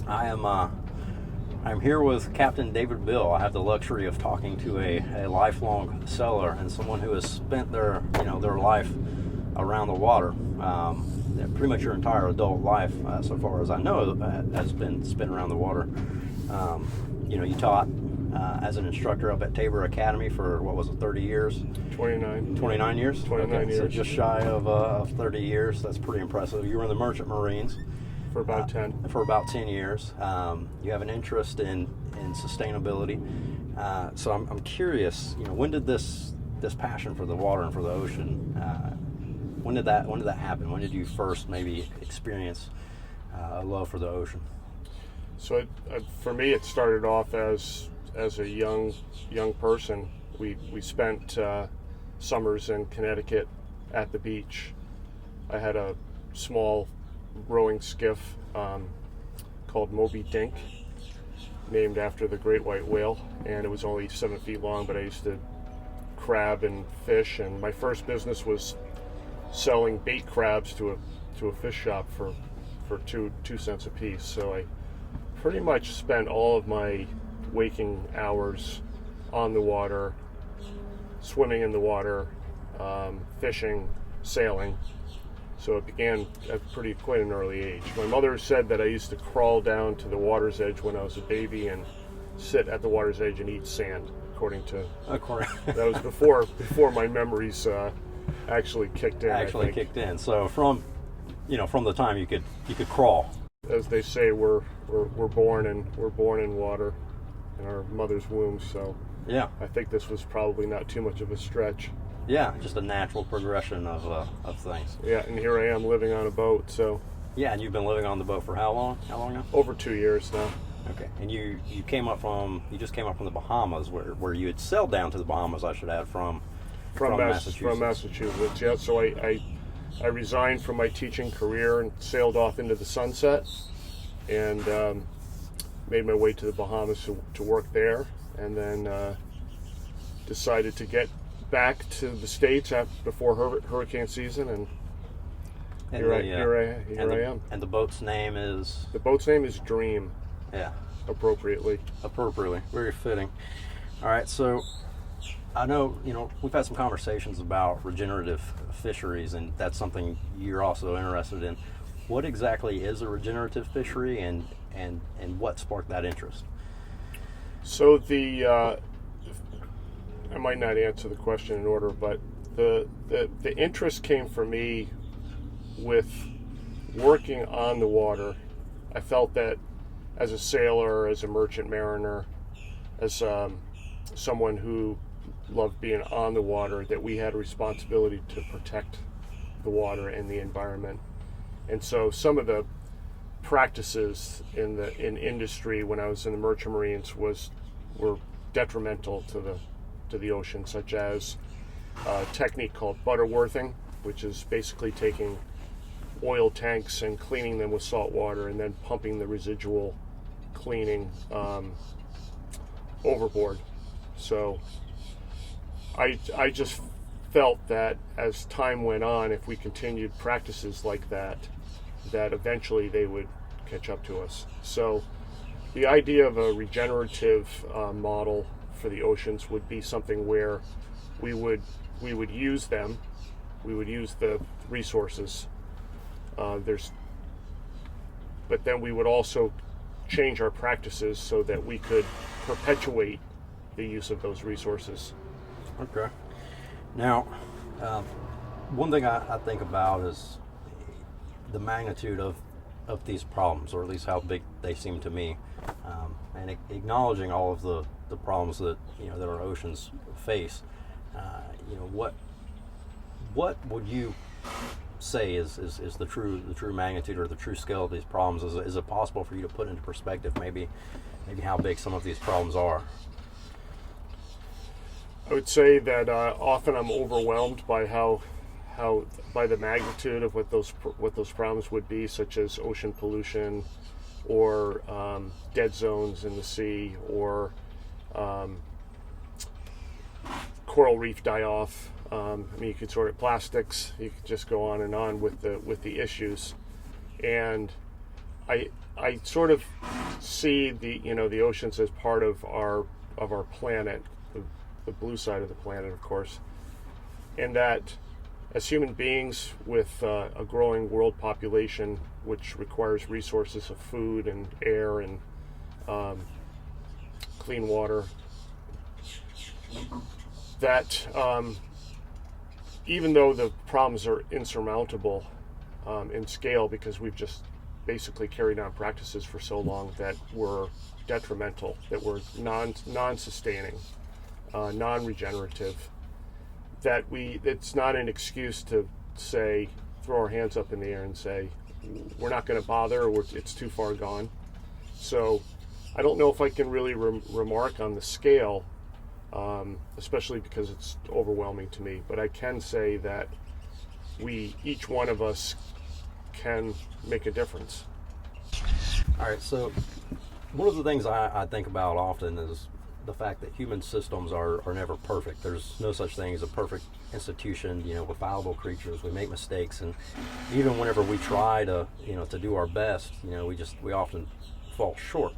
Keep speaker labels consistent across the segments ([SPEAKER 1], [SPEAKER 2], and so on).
[SPEAKER 1] I'm here with Captain David Bill. I have the luxury of talking to a lifelong sailor and someone who has spent their life around the water. Pretty much your entire adult life, so far as I know, has been spent around the water. You taught as an instructor up at Tabor Academy for, what was it, 30 years?
[SPEAKER 2] 29
[SPEAKER 1] years?
[SPEAKER 2] 29 years.
[SPEAKER 1] So just shy of 30 years. That's pretty impressive. You were in the Merchant Marines.
[SPEAKER 2] For about 10.
[SPEAKER 1] For about 10 years. You have an interest in sustainability. So I'm curious, when did this passion for the water and for the ocean, when did that happen? When did you first maybe experience a love for the ocean?
[SPEAKER 2] So for me, it started off as a young person. We spent summers in Connecticut at the beach. I had a small rowing skiff called Moby Dink, named after the great white whale, and it was only 7 feet long, but I used to crab and fish, and my first business was selling bait crabs to a fish shop for 2 cents a piece. So I pretty much spent all of my waking hours on the water, swimming in the water, fishing, sailing. So it began at quite an early age. My mother said that I used to crawl down to the water's edge when I was a baby and sit at the water's edge and eat sand, according to... That was before my memories actually kicked in.
[SPEAKER 1] So from the time you could crawl.
[SPEAKER 2] As they say, we're born in water in our mother's womb. So
[SPEAKER 1] yeah,
[SPEAKER 2] I think this was probably not too much of a stretch.
[SPEAKER 1] Yeah, just a natural progression of things.
[SPEAKER 2] Yeah, and here I am living on a boat. So
[SPEAKER 1] yeah, and you've been living on the boat for how long? How long now?
[SPEAKER 2] Over 2 years now.
[SPEAKER 1] Okay, and you just came up from the Bahamas, where you had sailed down to the Bahamas, I should add, from Massachusetts.
[SPEAKER 2] From Massachusetts, yeah. So I resigned from my teaching career and sailed off into the sunset, and made my way to the Bahamas to work there, and then decided to get back to the States before hurricane season, and here I am.
[SPEAKER 1] And the boat's name is?
[SPEAKER 2] The boat's name is Dream.
[SPEAKER 1] Yeah.
[SPEAKER 2] Appropriately.
[SPEAKER 1] Very fitting. All right, so I know, we've had some conversations about regenerative fisheries, and that's something you're also interested in. What exactly is a regenerative fishery, and what sparked that interest?
[SPEAKER 2] So I might not answer the question in order, but the interest came for me with working on the water. I felt that as a sailor, as a merchant mariner, as someone who loved being on the water, that we had a responsibility to protect the water and the environment. And so some of the practices in industry when I was in the Merchant Marines were detrimental to the ocean, such as a technique called butterworthing, which is basically taking oil tanks and cleaning them with salt water and then pumping the residual cleaning overboard. So I just felt that as time went on, if we continued practices like that eventually they would catch up to us. So the idea of a regenerative model for the oceans would be something where we would use them, we would use the resources. But then we would also change our practices so that we could perpetuate the use of those resources.
[SPEAKER 1] Okay. Now, one thing I think about is the magnitude of these problems, or at least how big they seem to me, and acknowledging all of the problems that that our oceans face. What would you say is the true magnitude or the true scale of these problems? Is it possible for you to put into perspective maybe how big some of these problems are?
[SPEAKER 2] I would say that often I'm overwhelmed by by the magnitude of what those problems would be, such as ocean pollution, or dead zones in the sea, or coral reef die-off. You could sort of plastics. You could just go on and on with the issues, and I sort of see the oceans as part of our planet, the blue side of the planet, of course, and that as human beings with a growing world population, which requires resources of food and air and clean water, that even though the problems are insurmountable in scale, because we've just basically carried on practices for so long that were detrimental, that were non-sustaining, non-regenerative, that it's not an excuse to say, throw our hands up in the air and say, we're not going to bother, or it's too far gone. So I don't know if I can really remark on the scale, especially because it's overwhelming to me, but I can say that each one of us can make a difference.
[SPEAKER 1] All right, so one of the things I think about often is the fact that human systems are never perfect. There's no such thing as a perfect institution. We're fallible creatures. We make mistakes, and even whenever we try to do our best, we often fall short.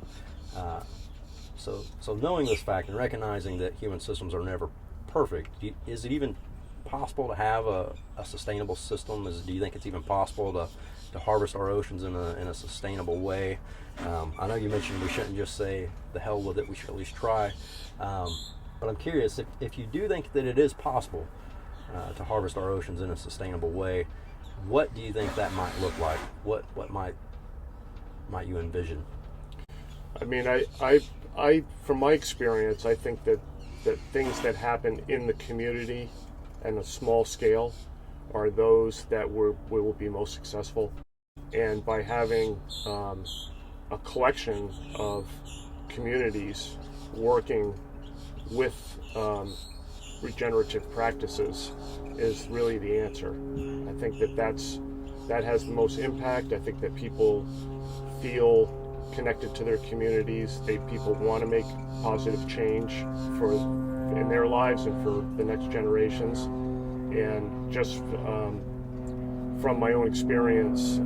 [SPEAKER 1] So knowing this fact and recognizing that human systems are never perfect, is it even possible to have a sustainable system? Do you think it's even possible to harvest our oceans in a sustainable way? I know you mentioned we shouldn't just say the hell with it, we should at least try. But I'm curious, if you do think that it is possible to harvest our oceans in a sustainable way, what do you think that might look like? What might you envision?
[SPEAKER 2] I mean, I from my experience, I think that things that happen in the community and a small scale are those that will be most successful. And by having a collection of communities working with regenerative practices is really the answer. I think that has the most impact. I think that people feel connected to their communities. People want to make positive change in their lives and for the next generations. And just from my own experience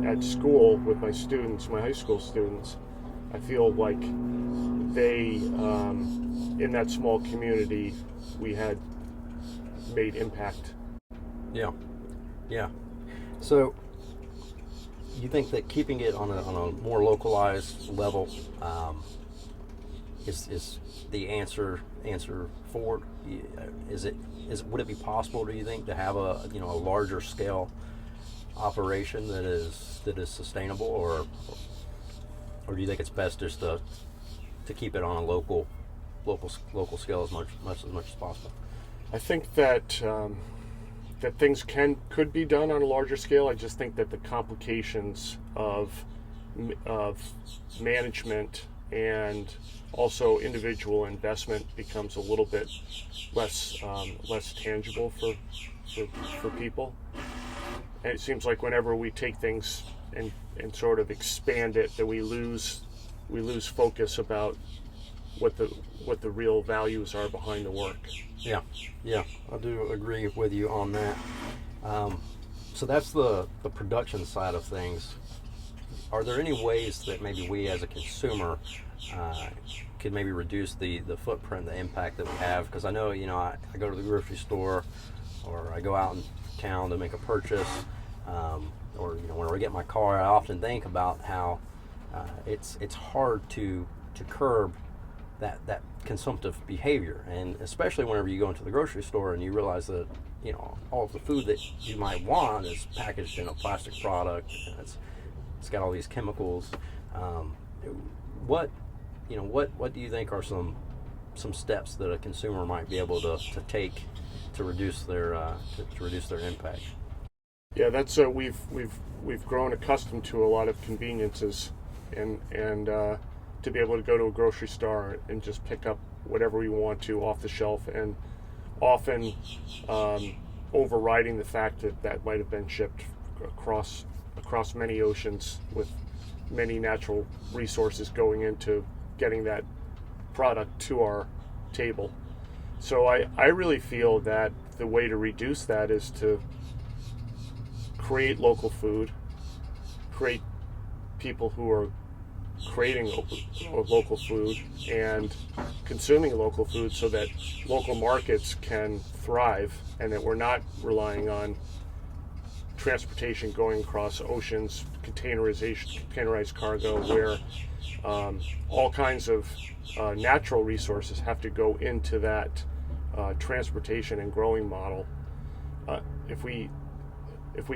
[SPEAKER 2] at school with my students, my high school students, I feel like they, in that small community, we had made impact.
[SPEAKER 1] Yeah. So you think that keeping it on a more localized level is the answer forward? Would it be possible, do you think, to have a larger scale operation that is sustainable, or do you think it's best just to keep it on a local scale as much as possible?
[SPEAKER 2] I think that that things could be done on a larger scale. I just think that the complications of management and also individual investment becomes a little bit less tangible for people. And it seems like whenever we take things and sort of expand it, that we lose focus about what the real values are behind the work.
[SPEAKER 1] Yeah, I do agree with you on that. So that's the production side of things. Are there any ways that maybe we as a consumer could maybe reduce the footprint, the impact that we have? Because I know, I go to the grocery store, or I go out in town to make a purchase, or when I get my car, I often think about how it's hard to curb that consumptive behavior, and especially whenever you go into the grocery store and you realize that all of the food that you might want is packaged in a plastic product, and it's got all these chemicals. What do you think are some steps that a consumer might be able to take to reduce their impact?
[SPEAKER 2] Yeah, that's we've grown accustomed to a lot of conveniences, and to be able to go to a grocery store and just pick up whatever we want to off the shelf, and often overriding the fact that might have been shipped across many oceans with many natural resources going into getting that product to our table. So I really feel that the way to reduce that is to create local food, create people who are creating local food and consuming local food so that local markets can thrive, and that we're not relying on transportation going across oceans, containerized cargo, where all kinds of natural resources have to go into that transportation and growing model. If we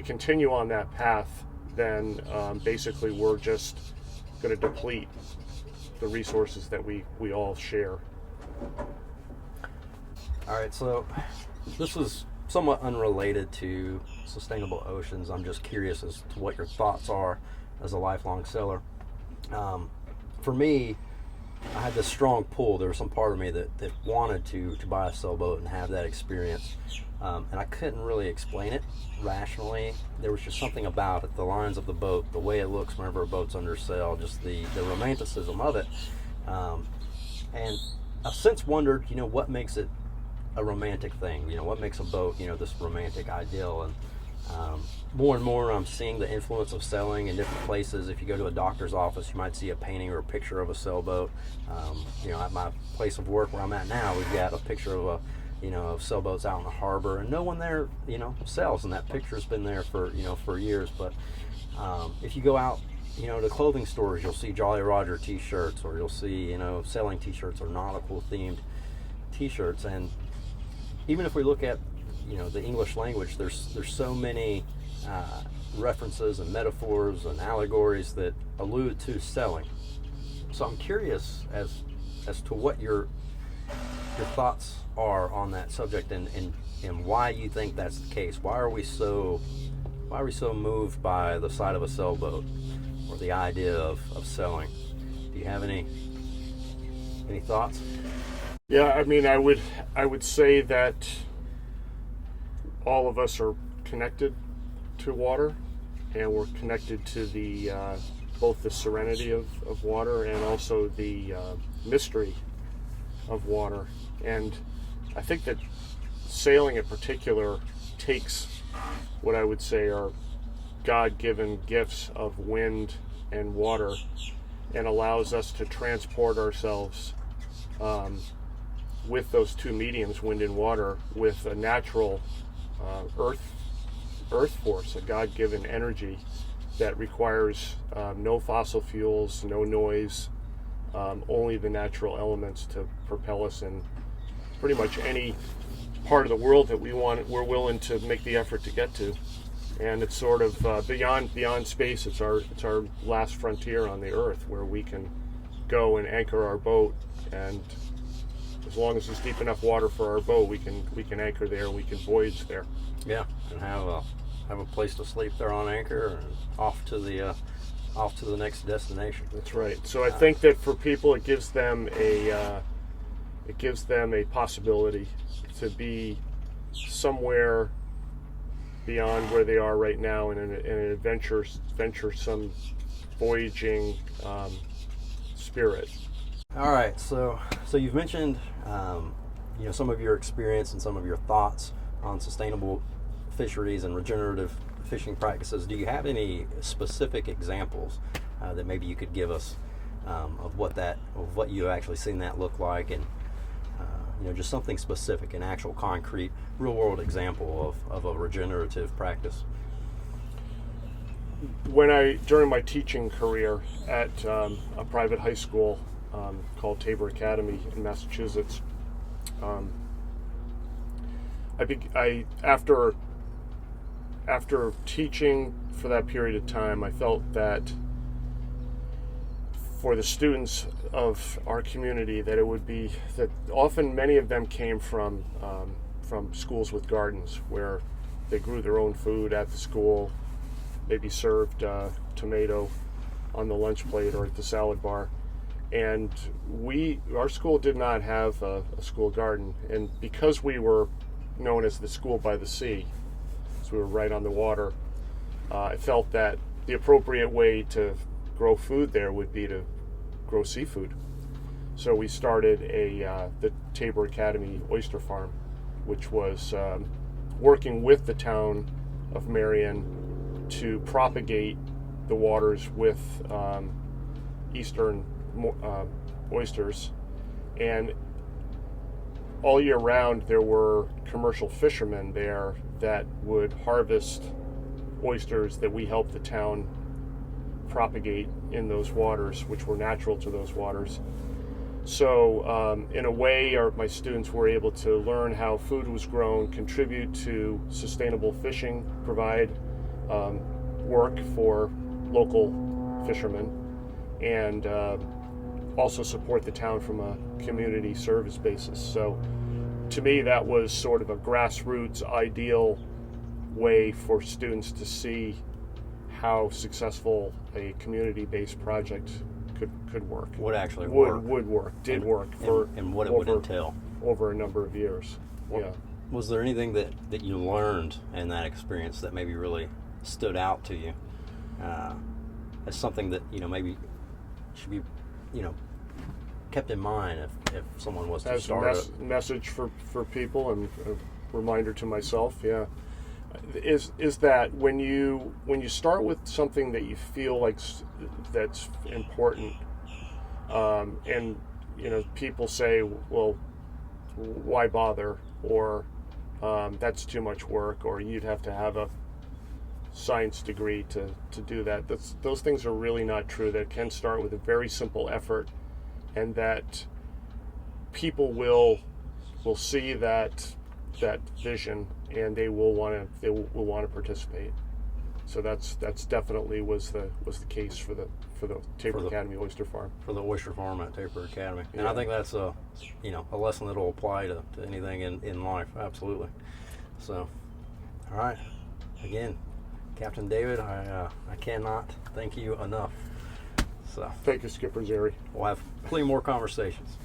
[SPEAKER 2] continue on that path, then basically we're just going to deplete the resources that we all share.
[SPEAKER 1] All right, so this is somewhat unrelated to sustainable oceans. I'm just curious as to what your thoughts are as a lifelong sailor. For me, I had this strong pull. There was some part of me that wanted to buy a sailboat and have that experience. And I couldn't really explain it rationally. There was just something about it, the lines of the boat, the way it looks whenever a boat's under sail, just the romanticism of it. And I've since wondered, what makes it a romantic thing? What makes a boat, this romantic ideal? And more and more I'm seeing the influence of sailing in different places. If you go to a doctor's office, you might see a painting or a picture of a sailboat. At my place of work where I'm at now, we've got a picture of of sailboats out in the harbor, and no one there, sails, and that picture's been there for years. But if you go out, to clothing stores, you'll see Jolly Roger t-shirts, or you'll see, sailing t-shirts or nautical themed t-shirts. And even if we look at, the English language, there's so many references and metaphors and allegories that allude to sailing. So I'm curious as to what your thoughts are on that subject, and why you think that's the case. Why are we so moved by the sight of a sailboat or the idea of sailing? Do you have any thoughts?
[SPEAKER 2] Yeah, I mean, I would say that all of us are connected to water, and we're connected to the both the serenity of water and also the mystery of water. And I think that sailing in particular takes what I would say are God-given gifts of wind and water, and allows us to transport ourselves with those two mediums, wind and water, with a natural earth force, a God-given energy that requires no fossil fuels, no noise, only the natural elements to propel us in pretty much any part of the world that we're willing to make the effort to get to. And it's sort of beyond space. It's our last frontier on the earth, where we can go and anchor our boat, and as long as there's deep enough water for our boat, we can anchor there, and we can voyage there.
[SPEAKER 1] Yeah, and have a place to sleep there on anchor, and off to the next destination.
[SPEAKER 2] That's right. So I think that for people, it gives them a possibility to be somewhere beyond where they are right now, in an adventuresome, voyaging spirit.
[SPEAKER 1] All right, so you've mentioned some of your experience and some of your thoughts on sustainable fisheries and regenerative fishing practices. Do you have any specific examples that maybe you could give us of what you actually seen that look like, and just something specific, an actual concrete, real-world example of a regenerative practice?
[SPEAKER 2] During my teaching career at a private high school called Tabor Academy in Massachusetts, after teaching for that period of time, I felt that for the students of our community, that it would be that often many of them came from schools with gardens, where they grew their own food at the school, maybe served tomato on the lunch plate or at the salad bar. And our school did not have a school garden, and because we were known as the school by the sea, so we were right on the water, I felt that the appropriate way to grow food there would be to grow seafood. So we started the Tabor Academy Oyster Farm, which was working with the town of Marion to propagate the waters with eastern oysters, and all year round there were commercial fishermen there that would harvest oysters that we helped the town propagate in those waters, which were natural to those waters. So in a way, my students were able to learn how food was grown, contribute to sustainable fishing, provide work for local fishermen, and also support the town from a community service basis. So to me, that was sort of a grassroots ideal way for students to see how successful a community-based project could work.
[SPEAKER 1] Would actually work.
[SPEAKER 2] Would work. Did
[SPEAKER 1] and,
[SPEAKER 2] work
[SPEAKER 1] and what it would entail
[SPEAKER 2] over a number of years. Yeah.
[SPEAKER 1] Was there anything that you learned in that experience that maybe really stood out to you as something that maybe should be kept in mind if someone was to
[SPEAKER 2] As
[SPEAKER 1] start
[SPEAKER 2] a message for people, and a reminder to myself, is that when you start with something that you feel like that's important, and people say, well, why bother, or that's too much work, or you'd have to have a science degree to do that. Those things are really not true. That can start with a very simple effort, and that people will see that vision, and they will want to participate. So that's definitely was the case for the Tabor Academy Oyster Farm.
[SPEAKER 1] For the oyster farm at Tabor Academy. And
[SPEAKER 2] Yeah.
[SPEAKER 1] I think that's a lesson that will apply to anything in life. Absolutely. So, all right. Again, Captain David, I cannot thank you enough. So
[SPEAKER 2] Thank you, Skipper Zeri.
[SPEAKER 1] we'll have plenty more conversations.